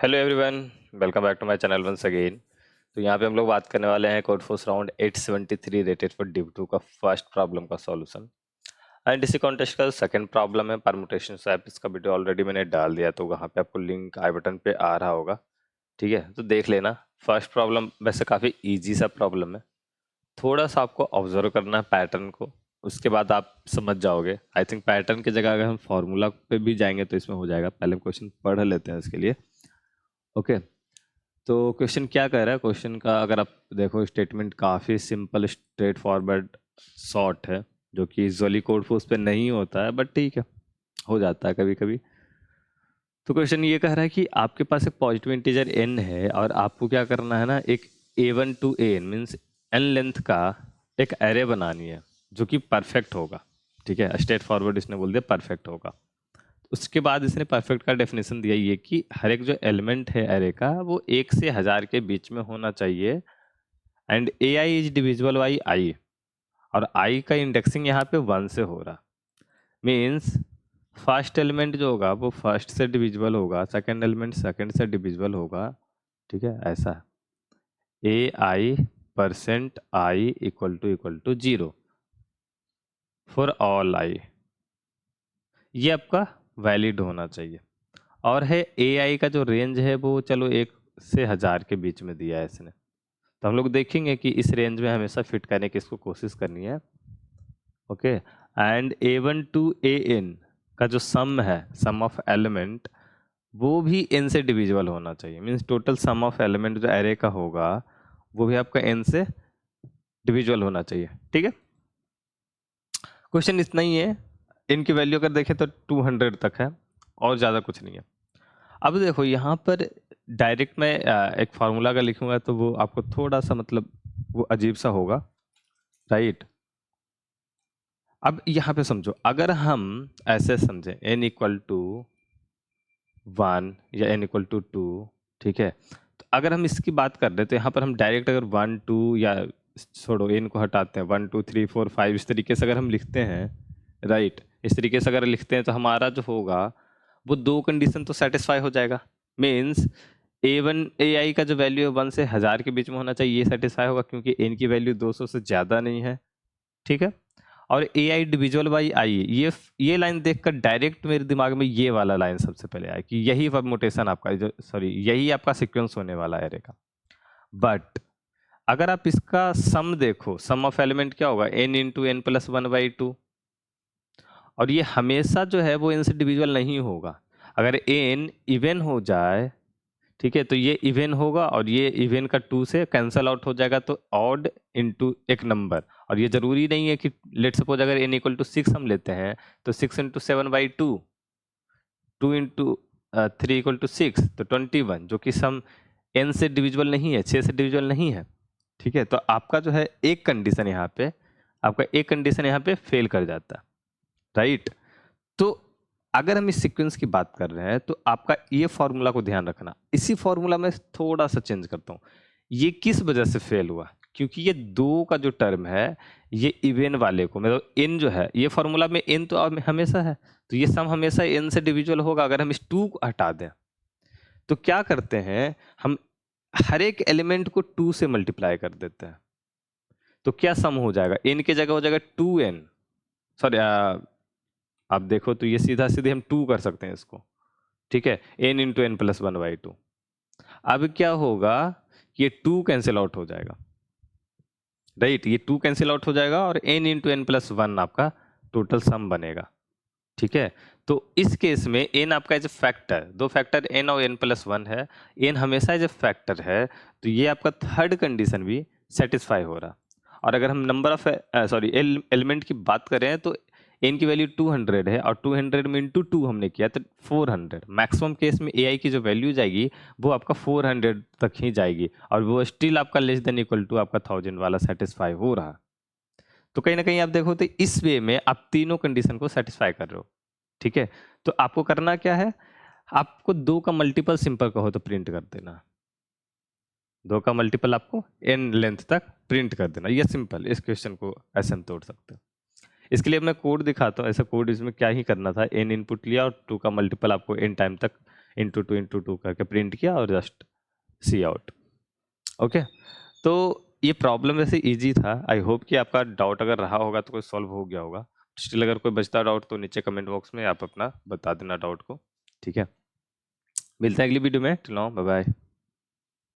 Hello everyone, welcome back to my channel once again. तो यहाँ पे हम लोग बात करने वाले हैं Codeforces round 873 rated for div 2 का फर्स्ट प्रॉब्लम का सॉल्यूशन। एंड इसी कॉन्टेस्ट का सेकंड प्रॉब्लम है परमुटेशन स्वैप। इसका वीडियो ऑलरेडी मैंने डाल दिया, तो वहाँ पे आपको लिंक आई बटन पे आ रहा होगा। ठीक है, तो देख लेना। फर्स्ट प्रॉब्लम वैसे काफ़ी ईजी सा प्रॉब्लम है, थोड़ा सा आपको ऑब्जर्व करना है पैटर्न को, उसके बाद आप समझ जाओगे। आई थिंक पैटर्न की जगह अगर हम फॉर्मूला पे भी जाएंगे तो इसमें हो जाएगा। पहले हम क्वेश्चन पढ़ लेते हैं इसके लिए। ओके, तो क्वेश्चन क्या कह रहा है? क्वेश्चन का अगर आप देखो, स्टेटमेंट काफ़ी सिंपल, स्ट्रेट फॉरवर्ड, शॉर्ट है, जो कि यूजुअली कोड फोर्स पे नहीं होता है, बट ठीक है, हो जाता है कभी कभी। तो क्वेश्चन ये कह रहा है कि आपके पास एक पॉजिटिव इंटीजर n है और आपको क्या करना है ना, एक a1 to an means n length का एक एरे बनानी है जो कि परफेक्ट होगा। ठीक है, स्ट्रेट फॉरवर्ड इसने बोल दिया परफेक्ट होगा। उसके बाद इसने परफेक्ट का डेफिनेशन दिया ये कि हर एक जो एलिमेंट है एरे का वो 1 से 1000 के बीच में होना चाहिए। And A I is divisible by I, और आई का इंडेक्सिंग यहाँ पे 1 से हो रहा। मीन्स फर्स्ट एलिमेंट जो होगा वो फर्स्ट से डिविजिबल होगा, सेकंड एलिमेंट सेकंड से डिविजिबल होगा। ठीक है, ऐसा a i percent i equal to 0 for all i, ये आपका वैलिड होना चाहिए। और है ए आई का जो रेंज है वो चलो 1 से 1000 के बीच में दिया है इसने, तो हम लोग देखेंगे कि इस रेंज में हमेशा फिट करने की इसको कोशिश करनी है। Okay, and A1 to AN का जो सम है, सम ऑफ एलिमेंट, वो भी n से डिविजिबल होना चाहिए। Means total sum of element जो एरे का होगा वो भी आपका n से डिविजिबल होना चाहिए। ठीक है, क्वेश्चन इतना ही है। इनकी वैल्यू अगर देखें तो 200 तक है, और ज़्यादा कुछ नहीं है। अब देखो यहाँ पर डायरेक्ट मैं एक फार्मूला का लिखूंगा तो वो आपको थोड़ा सा मतलब वो अजीब सा होगा, राइट। अब यहाँ पे समझो, अगर हम ऐसे समझें n इक्वल टू 1 या n इक्वल टू 2, ठीक है, तो अगर हम इसकी बात कर रहे हैं तो यहाँ पर हम डायरेक्ट अगर 1 2 या छोड़ो n को हटाते हैं 1 2 3 4 5 इस तरीके से अगर हम लिखते हैं, राइट, इस तरीके से अगर लिखते हैं तो हमारा जो होगा वो दो कंडीशन तो सेटिस्फाई हो जाएगा। मीन्स A1 AI का जो वैल्यू है 1 से 1000 के बीच में होना चाहिए, ये सेटिस्फाई होगा क्योंकि n की वैल्यू 200 से ज़्यादा नहीं है। ठीक है, और ए आई डिविजुअल बाई आई, ये लाइन देखकर डायरेक्ट मेरे दिमाग में ये वाला लाइन सबसे पहले आया कि यही परमुटेशन आपका जो, सॉरी, यही आपका सीक्वेंस होने वाला है एरे का। बट अगर आप इसका सम देखो, सम ऑफ एलिमेंट क्या होगा, n इंटू एन प्लस 1/2, और ये हमेशा जो है वो n से डिविजुअल नहीं होगा। अगर n इवन हो जाए, ठीक है, तो ये इवन होगा और ये इवन का 2 से कैंसल आउट हो जाएगा, तो ऑड इनटू एक नंबर। और ये जरूरी नहीं है कि लेट सपोज अगर n इक्वल टू 6 हम लेते हैं तो 6 इंटू 7/2, 2 इंटू 3 इक्वल टू 6, तो 21, जो कि सम n से डिविजिबल नहीं है, 6 से डिविजिबल नहीं है। ठीक है, तो आपका जो है एक कंडीशन यहाँ पे, आपका एक कंडीशन यहाँ पे फेल कर जाता है, राइट। तो अगर हम इस सीक्वेंस की बात कर रहे हैं तो आपका ये फॉर्मूला को ध्यान रखना। इसी फॉर्मूला में थोड़ा सा चेंज करता हूँ। ये किस वजह से फेल हुआ? क्योंकि ये दो का जो टर्म है ये इवन वाले को, मतलब n जो है, ये फॉर्मूला में n तो हमेशा है, तो ये सम हमेशा n से डिविजुअल होगा। अगर हम इस 2 को हटा दें तो क्या करते हैं, हम हर एक एलिमेंट को 2 से मल्टीप्लाई कर देते हैं, तो क्या सम हो जाएगा, n की जगह हो जाएगा 2n। सॉरी, आप देखो तो ये सीधा सीधे हम 2 कर सकते हैं इसको। ठीक है, n इंटू एन प्लस 1/2। अब क्या होगा, ये 2 कैंसिल आउट हो जाएगा, राइट, ये 2 कैंसिल आउट हो जाएगा और n इंटू एन प्लस 1 आपका टोटल सम बनेगा। ठीक है, तो इस केस में n आपका एज ए फैक्टर, दो फैक्टर n और n प्लस 1 है, n हमेशा एज ए फैक्टर है, तो ये आपका थर्ड कंडीशन भी सेटिस्फाई हो रहा। और अगर हम नंबर ऑफ सॉरी एलिमेंट की बात करें तो n की वैल्यू 200 है और 200 में इंटू 2 हमने किया तो 400। मैक्सिमम केस में ai की जो वैल्यू जाएगी वो आपका 400 तक ही जाएगी, और वो स्टिल आपका लेस देन इक्वल टू आपका 1000 वाला सेटिस्फाई हो रहा। तो कहीं ना कहीं आप देखो तो इस वे में आप तीनों कंडीशन को सेटिस्फाई कर रहे हो। ठीक है, तो आपको करना क्या है, आपको 2 का मल्टीपल सिंपल कहो तो प्रिंट कर देना, 2 का मल्टीपल आपको n लेंथ तक प्रिंट कर देना। ये सिंपल, इस क्वेश्चन को ऐसे हम तोड़ सकते हैं। इसके लिए मैं कोड दिखाता हूँ। ऐसा कोड इसमें क्या ही करना था, n इनपुट लिया और 2 का मल्टीपल आपको n टाइम तक ×2 करके प्रिंट किया और जस्ट सी आउट। ओके, तो ये प्रॉब्लम वैसे इजी था। आई होप कि आपका डाउट अगर रहा होगा तो कोई सॉल्व हो गया होगा। स्टिल अगर कोई बचता डाउट तो नीचे कमेंट बॉक्स में आप अपना बता देना डाउट को। ठीक है, मिलते हैं अगली वीडियो में। Till now bye bye.